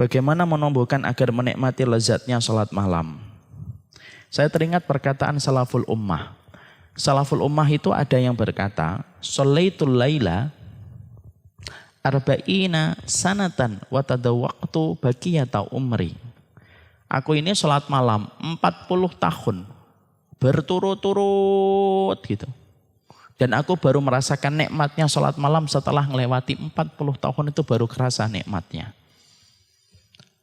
Bagaimana menumbuhkan agar menikmati lezatnya sholat malam? Saya teringat perkataan salaful ummah. Salaful ummah itu ada yang berkata, "Sholaitul laila arba'ina sanatan wa tadawwaqtu baqiyata umri." Aku ini sholat malam 40 tahun berturut-turut gitu. Dan aku baru merasakan nikmatnya sholat malam setelah melewati 40 tahun itu baru kerasa nikmatnya.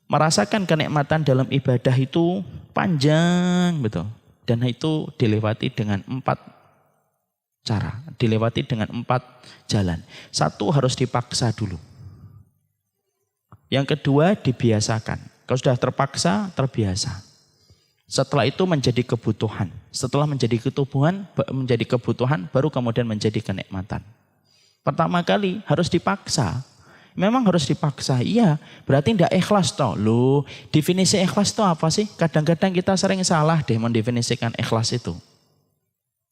Merasakan kenikmatan dalam ibadah itu panjang betul. Dan itu dilewati dengan 4 cara. Dilewati dengan 4 jalan. Satu harus dipaksa dulu. Yang kedua dibiasakan. Kalau sudah terpaksa, terbiasa. Setelah itu menjadi kebutuhan. Setelah menjadi kebutuhan, baru kemudian menjadi kenikmatan. Pertama kali harus dipaksa. Memang harus dipaksa, iya. Berarti tidak ikhlas toh. Loh, definisi ikhlas itu apa sih? Kadang-kadang kita sering salah deh mendefinisikan ikhlas itu.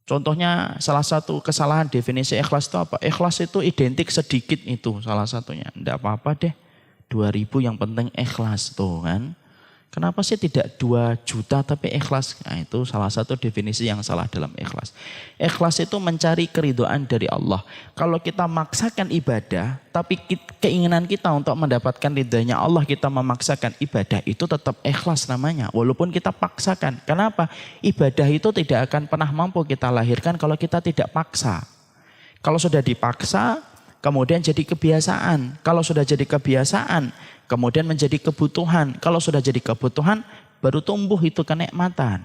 Contohnya salah satu kesalahan definisi ikhlas itu apa? Ikhlas itu identik sedikit itu salah satunya. Tidak apa-apa deh. 2000 yang penting ikhlas tuh kan. Kenapa sih tidak 2 juta tapi ikhlas? Nah, itu salah satu definisi yang salah dalam ikhlas. Ikhlas itu mencari keridhaan dari Allah. Kalau kita maksakan ibadah, tapi keinginan kita untuk mendapatkan ridhanya Allah, kita memaksakan ibadah, itu tetap ikhlas namanya. Walaupun kita paksakan. Kenapa? Ibadah itu tidak akan pernah mampu kita lahirkan kalau kita tidak paksa. Kalau sudah dipaksa, kemudian jadi kebiasaan. Kalau sudah jadi kebiasaan, kemudian menjadi kebutuhan. Kalau sudah jadi kebutuhan, baru tumbuh itu kenikmatan.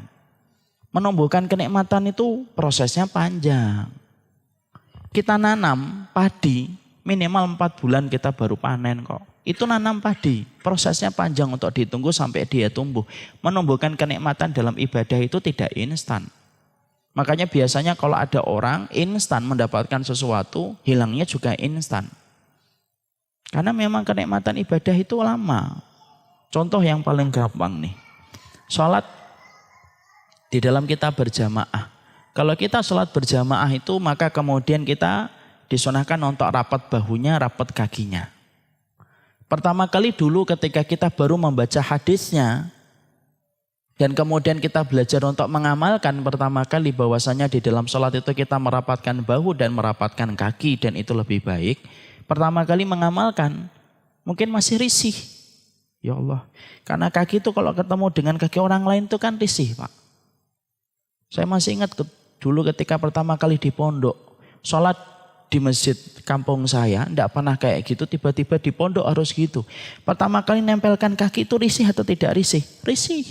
Menumbuhkan kenikmatan itu prosesnya panjang. Kita nanam padi, minimal 4 bulan kita baru panen kok. Itu nanam padi, prosesnya panjang untuk ditunggu sampai dia tumbuh. Menumbuhkan kenikmatan dalam ibadah itu tidak instan. Makanya biasanya kalau ada orang instan mendapatkan sesuatu, hilangnya juga instan. Karena memang kenikmatan ibadah itu lama. Contoh yang paling gampang nih. Sholat di dalam kita berjamaah. Kalau kita sholat berjamaah itu maka kemudian kita disunahkan untuk rapat bahunya, rapat kakinya. Pertama kali dulu ketika kita baru membaca hadisnya. Dan kemudian kita belajar untuk mengamalkan pertama kali bahwasanya di dalam sholat itu kita merapatkan bahu dan merapatkan kaki dan itu lebih baik. Pertama kali mengamalkan, mungkin masih risih. Ya Allah, karena kaki itu kalau ketemu dengan kaki orang lain itu kan risih Pak. Saya masih ingat dulu ketika pertama kali di pondok, sholat di masjid kampung saya, tidak pernah kayak gitu, tiba-tiba di pondok harus gitu. Pertama kali nempelkan kaki itu risih atau tidak risih? Risih.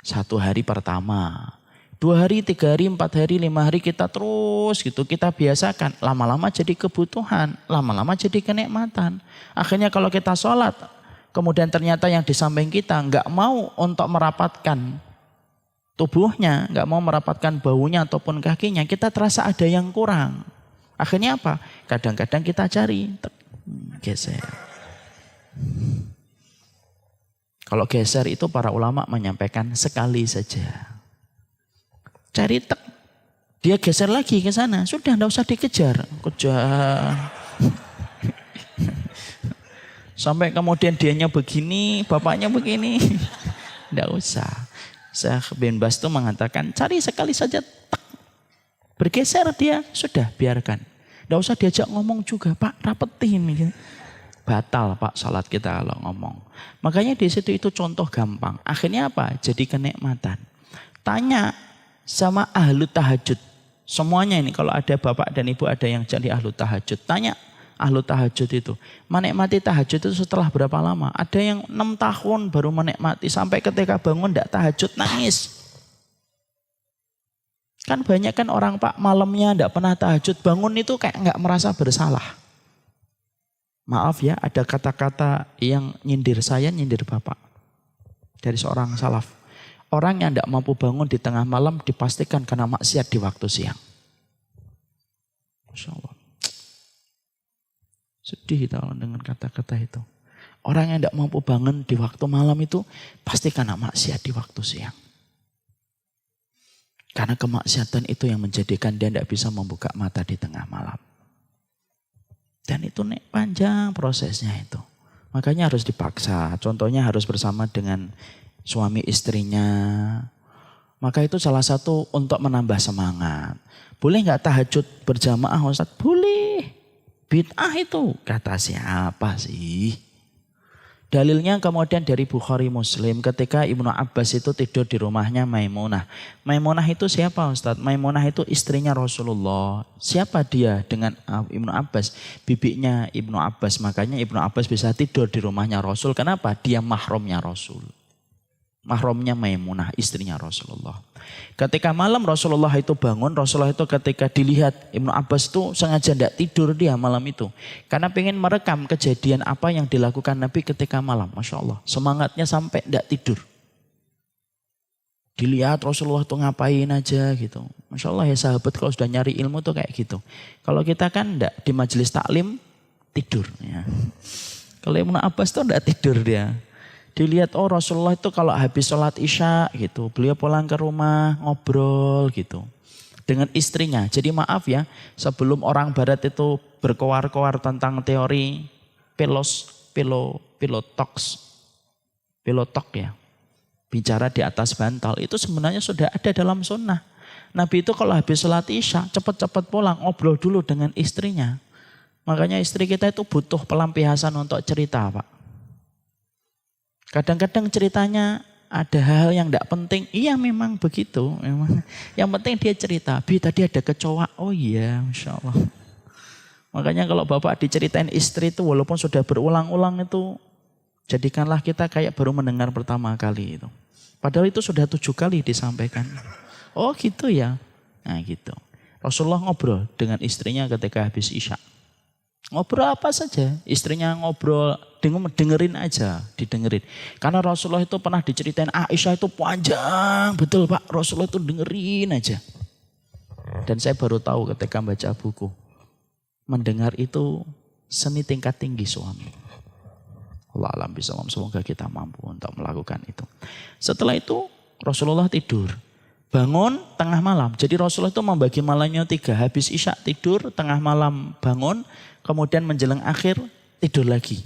1 hari pertama. 2 hari, 3 hari, 4 hari, 5 hari kita terus gitu. Kita biasakan. Lama-lama jadi kebutuhan. Lama-lama jadi kenikmatan. Akhirnya kalau kita sholat. Kemudian ternyata yang di samping kita nggak mau untuk merapatkan tubuhnya. Nggak mau merapatkan bahunya ataupun kakinya. Kita terasa ada yang kurang. Akhirnya apa? Kadang-kadang kita cari. Geser. Kalau geser itu para ulama menyampaikan sekali saja. Cari tek, dia geser lagi ke sana. Sudah tidak usah dikejar. Kejar. Sampai kemudian dianya begini, bapaknya begini. Tidak usah. Syekh bin Baz itu mengatakan cari sekali saja tek. Bergeser dia, sudah biarkan. Tidak usah diajak ngomong juga. Pak rapetin. Batal Pak salat kita kalau ngomong. Makanya di situ itu contoh gampang. Akhirnya apa? Jadi kenikmatan. Tanya sama ahlu tahajud. Semuanya ini kalau ada bapak dan ibu ada yang jadi ahlu tahajud. Tanya ahlu tahajud itu. Menikmati tahajud itu setelah berapa lama? Ada yang 6 tahun baru menikmati. Sampai ketika bangun tidak tahajud nangis. Kan banyak kan orang Pak malamnya tidak pernah tahajud. Bangun itu kayak nggak merasa bersalah. Maaf ya ada kata-kata yang nyindir saya, nyindir bapak. Dari seorang salaf. Orang yang tidak mampu bangun di tengah malam dipastikan kena maksiat di waktu siang. Masya Allah. Sedih kita dengan kata-kata itu. Orang yang tidak mampu bangun di waktu malam itu pasti kena maksiat di waktu siang. Karena kemaksiatan itu yang menjadikan dia tidak bisa membuka mata di tengah malam. Dan itu panjang prosesnya itu. Makanya harus dipaksa. Contohnya harus bersama dengan suami istrinya. Maka itu salah satu untuk menambah semangat. Boleh nggak tahajud berjamaah Ustaz? Boleh. Bid'ah itu. Kata siapa sih? Dalilnya kemudian dari Bukhari Muslim ketika Ibnu Abbas itu tidur di rumahnya Maimunah. Maimunah itu siapa Ustaz? Maimunah itu istrinya Rasulullah. Siapa dia dengan Ibnu Abbas? Bibinya Ibnu Abbas. Makanya Ibnu Abbas bisa tidur di rumahnya Rasul. Kenapa? Dia mahramnya Rasul. Mahramnya Maimunah, istrinya Rasulullah. Ketika malam Rasulullah itu bangun, Rasulullah itu ketika dilihat Ibnu Abbas itu sengaja tidak tidur dia malam itu. Karena pengen merekam kejadian apa yang dilakukan Nabi ketika malam. Masya Allah, semangatnya sampai tidak tidur. Dilihat Rasulullah itu ngapain aja gitu. Masya Allah ya sahabat kalau sudah nyari ilmu tuh kayak gitu. Kalau kita kan tidak di majelis taklim tidur. Ya. Kalau Ibnu Abbas tuh tidak tidur dia. Dilihat oh Rasulullah itu kalau habis sholat isya gitu. Beliau pulang ke rumah ngobrol gitu. Dengan istrinya. Jadi maaf ya sebelum orang barat itu berkoar-koar tentang teori pilotok ya. Bicara di atas bantal itu sebenarnya sudah ada dalam sunnah. Nabi itu kalau habis sholat isya cepat-cepat pulang ngobrol dulu dengan istrinya. Makanya istri kita itu butuh pelampiasan untuk cerita Pak. Kadang-kadang ceritanya ada hal yang tidak penting. Iya memang begitu. Memang. Yang penting dia cerita. Bi tadi ada kecoa. Oh iya Masya Allah. Makanya kalau bapak diceritain istri itu walaupun sudah berulang-ulang itu. Jadikanlah kita kayak baru mendengar pertama kali itu. Padahal itu sudah 7 kali disampaikan. Oh gitu ya. Nah gitu. Rasulullah ngobrol dengan istrinya ketika habis isya. Ngobrol apa saja, istrinya ngobrol, dengerin aja, didengerin. Karena Rasulullah itu pernah diceritain Aisyah itu panjang, betul Pak, Rasulullah itu dengerin aja. Dan saya baru tahu ketika baca buku, mendengar itu seni tingkat tinggi suami. Allah alam bisawab, semoga kita mampu untuk melakukan itu. Setelah itu Rasulullah tidur. Bangun tengah malam. Jadi Rasulullah itu membagi malamnya 3. Habis isya tidur, tengah malam bangun, kemudian menjelang akhir tidur lagi.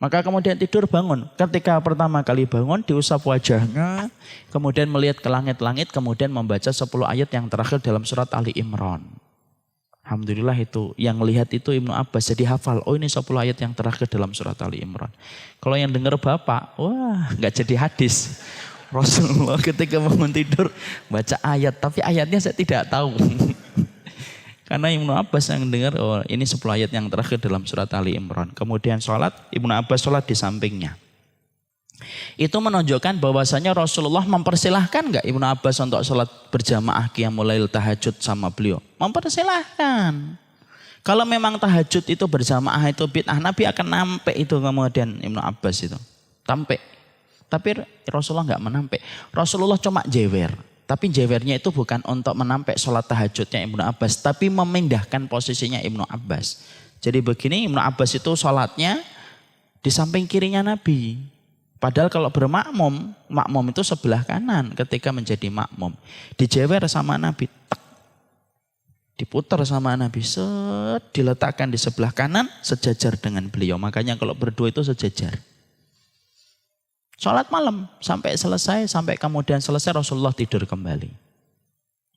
Maka kemudian tidur bangun. Ketika pertama kali bangun diusap wajahnya, kemudian melihat ke langit-langit, kemudian membaca 10 ayat yang terakhir dalam surat Ali Imran. Alhamdulillah itu yang lihat itu Ibnu Abbas jadi hafal. Oh ini 10 ayat yang terakhir dalam surat Ali Imran. Kalau yang dengar bapak, wah nggak jadi hadis. Rasulullah ketika bangun tidur baca ayat, tapi ayatnya saya tidak tahu. Karena Ibnu Abbas yang dengar, oh ini 10 ayat yang terakhir dalam surat Ali Imran. Kemudian sholat, Ibnu Abbas sholat di sampingnya. Itu menunjukkan bahwasanya Rasulullah mempersilahkan nggak Ibnu Abbas untuk sholat berjamaah qiyamul lail tahajud sama beliau? Mempersilahkan. Kalau memang tahajud itu berjamaah itu bid'ah, Nabi akan nampek itu kemudian Ibnu Abbas itu. Tampek. Tapi Rasulullah nggak menampek. Rasulullah cuma jewer. Tapi jewernya itu bukan untuk menampek sholat tahajudnya Ibnu Abbas. Tapi memindahkan posisinya Ibnu Abbas. Jadi begini Ibnu Abbas itu sholatnya di samping kirinya Nabi. Padahal kalau bermakmum, makmum itu sebelah kanan ketika menjadi makmum. Dijewer sama Nabi. Tak. Diputar sama Nabi. Set, diletakkan di sebelah kanan sejajar dengan beliau. Makanya kalau berdua itu sejajar. Sholat malam sampai selesai, sampai kemudian selesai Rasulullah tidur kembali.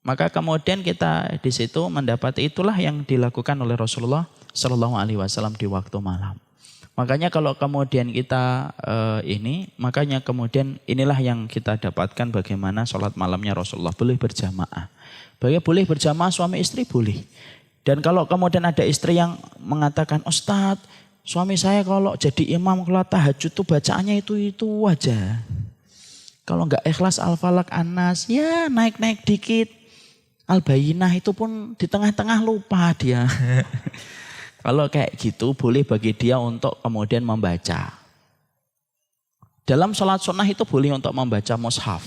Maka kemudian kita di situ mendapati itulah yang dilakukan oleh Rasulullah Shallallahu Alaihi Wasallam di waktu malam. Makanya kalau kemudian kita makanya kemudian inilah yang kita dapatkan bagaimana sholat malamnya Rasulullah boleh berjamaah. Boleh berjamaah suami istri boleh. Dan kalau kemudian ada istri yang mengatakan Ustadz, suami saya kalau jadi imam kalau tahajud tuh bacaannya itu aja. Kalau enggak ikhlas Al-Falaq An-Nas, ya naik-naik dikit. Al-Bayyinah itu pun di tengah-tengah lupa dia. Kalau kayak gitu boleh bagi dia untuk kemudian membaca. Dalam sholat sunnah itu boleh untuk membaca mushaf.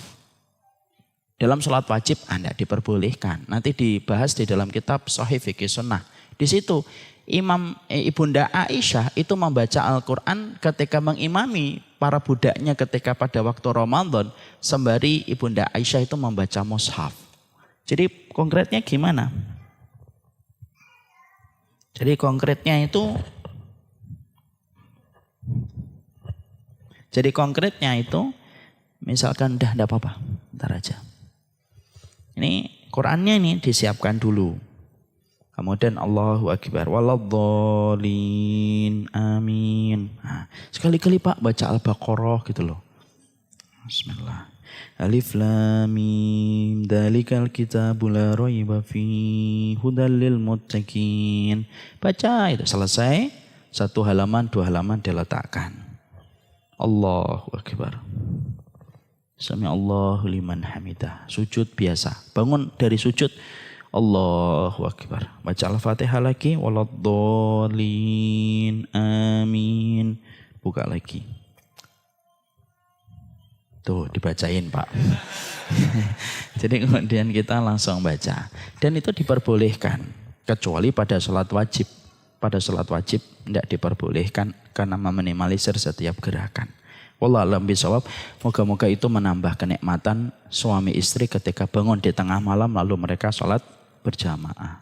Dalam sholat wajib tidak diperbolehkan. Nanti dibahas di dalam kitab Shahih Fiqih Sunnah. Di situ Ibunda Aisyah itu membaca Al-Quran ketika mengimami para budaknya ketika pada waktu Ramadan. Sembari Ibunda Aisyah itu membaca mushaf. Jadi konkretnya gimana? Jadi konkretnya itu Jadi konkretnya itu, misalkan udah enggak apa-apa, ntar aja. Ini Qurannya ini disiapkan dulu. Kemudian Allahu Akbar, waladhdallin, amin. Nah, sekali-kali Pak baca Al-Baqarah gitu loh. Bismillah. Alif lam mim dzalikal kitabul la raiba fihi hudal lil muttaqin. Baca itu selesai, 1 halaman 2 halaman diletakkan. Allahu Akbar. Sami Allahu liman hamidah. Sujud biasa. Bangun dari sujud. Allahu Akbar. Baca Al-Fatihah lagi. Waladhdallin. Amin. Buka lagi. Tuh dibacain Pak. Jadi kemudian kita langsung baca. Dan itu diperbolehkan. Kecuali pada sholat wajib. Pada sholat wajib tidak diperbolehkan karena meminimalisir setiap gerakan. Wallahu a'lam bishawab. Moga-moga itu menambah kenikmatan suami istri ketika bangun di tengah malam lalu mereka sholat berjamaah.